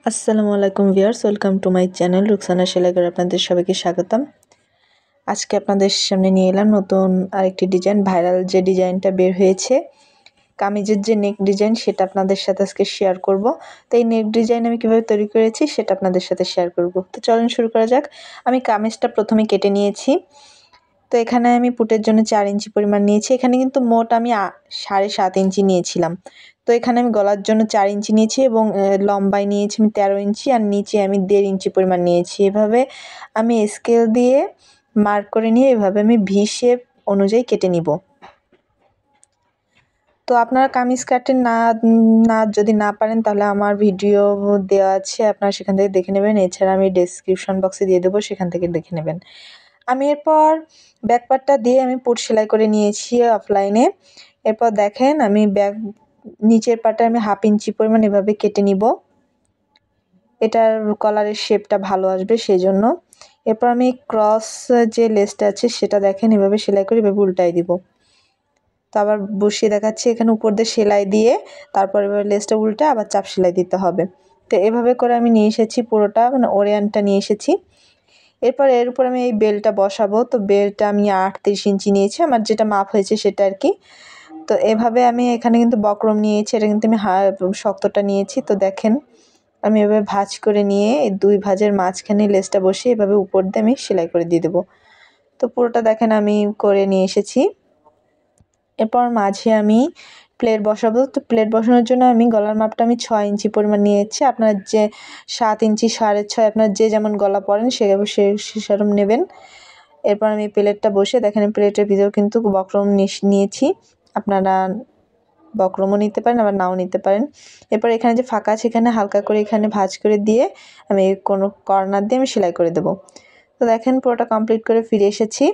আসসালামু আলাইকুম viewers, welcome to my channel Ruksana Selaighar. আপনাদের সবাইকে স্বাগতম। আজকে আপনাদের সামনে নিয়ে এলাম নতুন আরেকটি ডিজাইন। ভাইরাল যে ডিজাইনটা বের হয়েছে কামিজের যে নেক ডিজাইন, সেটা আপনাদের সাথে আজকে শেয়ার করব। তো এই নেক ডিজাইন আমি কীভাবে তৈরি করেছি সেটা আপনাদের সাথে শেয়ার করব। তো চলুন শুরু করা যাক। আমি কামিজটা প্রথমে কেটে নিয়েছি। তো এখানে আমি পুটের জন্য 4 ইঞ্চি পরিমাণ নিয়েছি। এখানে কিন্তু মোট আমি 7.5 ইঞ্চি নিয়েছিলাম। তো এখানে আমি গলার জন্য 4 ইঞ্চি নিয়েছি এবং লম্বায় নিয়েছি আমি 13 ইঞ্চি, আর নিচে আমি 1.5 ইঞ্চি পরিমাণ নিয়েছি। এভাবে আমি স্কেল দিয়ে মার্ক করে নিয়ে এভাবে আমি ভি শেপ অনুযায়ী কেটে নিব। তো আপনারা কামিজ কাটেন না যদি না পারেন তাহলে আমার ভিডিও দেওয়া আছে, আপনারা সেখান থেকে দেখে নেবেন। এছাড়া আমি ডেসক্রিপশন বক্সে দিয়ে দেবো, সেখান থেকে দেখে নেবেন। আমি এরপর ব্যাক পার্টটা দিয়ে আমি পুট সেলাই করে নিয়েছি অফলাইনে। এরপর দেখেন আমি নিচের পার্টটা আমি 1/2 ইঞ্চি পরিমাণ এভাবে কেটে নিব। এটার কলারের শেপটা ভালো আসবে সেই জন্য। এরপর আমি ক্রস যে লেসটা আছে সেটা দেখেন এভাবে সেলাই করে এভাবে উল্টাই দিব। তো আবার বসিয়ে দেখাচ্ছি, এখানে উপর দিয়ে সেলাই দিয়ে তারপর এবার লেসটা উল্টে আবার চাপ সেলাই দিতে হবে। তো এভাবে করে আমি নিয়ে এসেছি পুরোটা, মানে ওরিয়ানটা নিয়ে এসেছি। এরপর এর উপর আমি এই বেলটা বসাবো। তো বেলটা আমি 38 ইঞ্চি নিয়েছি, আমার যেটা মাপ হয়েছে সেটা আর কি। তো এভাবে আমি এখানে কিন্তু বক্রম নিয়েছি, এটা কিন্তু আমি শক্তটা নিয়েছি। তো দেখেন আমি এভাবে ভাঁজ করে নিয়ে এই 2 ভাঁজের মাঝখানে লেসটা বসিয়ে এভাবে উপর দিয়ে আমি সেলাই করে দিয়ে দেবো। তো পুরোটা দেখেন আমি করে নিয়ে এসেছি। এরপর মাঝে আমি প্লেট বসাবো। তো প্লেট বসানোর জন্য আমি গলার মাপটা আমি 6 ইঞ্চি পরিমাণ নিয়েছি। আপনার যে 7 ইঞ্চি 6.5 আপনার যে যেমন গলা পরেন সেরকম নেবেন। এরপর আমি প্লেটটা বসে দেখেন প্লেটের ভিতর কিন্তু বক্রম নিয়েছি। আপনারা বক্রমও নিতে পারেন আবার নাও নিতে পারেন। এরপর এখানে যে ফাঁকা আছে এখানে হালকা করে এখানে ভাঁজ করে দিয়ে আমি কোনো কর্নার দিয়ে আমি সেলাই করে দেবো। তো দেখেন পুরোটা কমপ্লিট করে ফিরে এসেছি।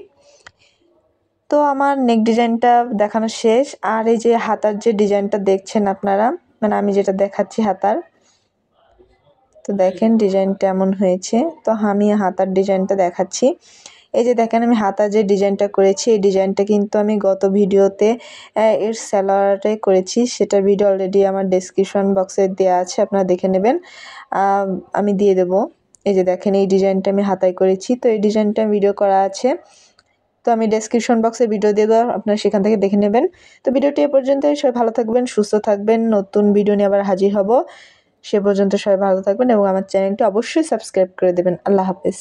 তো আমার নেক ডিজাইনটা দেখানো শেষ। আর এই যে হাতার যে ডিজাইনটা দেখছেন আপনারা, মানে আমি যেটা দেখাচ্ছি হাতার, তো দেখেন ডিজাইনটা এমন হয়েছে। তো আমি হাতার ডিজাইনটা দেখাচ্ছি। এই যে দেখেন আমি হাতার যে ডিজাইনটা করেছি, এই ডিজাইনটা কিন্তু আমি গত ভিডিওতে এর সালোয়ারে করেছি, সেটার ভিডিও অলরেডি আমার ডেসক্রিপশন বক্সে দেওয়া আছে, আপনারা দেখে নেবেন। আমি দিয়ে দেবো। এই যে দেখেন এই ডিজাইনটা আমি হাতায় করেছি। তো এই ডিজাইনটা ভিডিও করা আছে, তো আমি ডেসক্রিপশন বক্সে ভিডিও দিয়ে দেবো, আপনারা সেখান থেকে দেখে নেবেন। তো ভিডিওটি এ পর্যন্তই। সবাই ভালো থাকবেন, সুস্থ থাকবেন। নতুন ভিডিও নিয়ে আবার হাজির হব। সে পর্যন্ত সবাই ভালো থাকবেন এবং আমার চ্যানেলটি অবশ্যই সাবস্ক্রাইব করে দেবেন। আল্লাহ হাফেজ।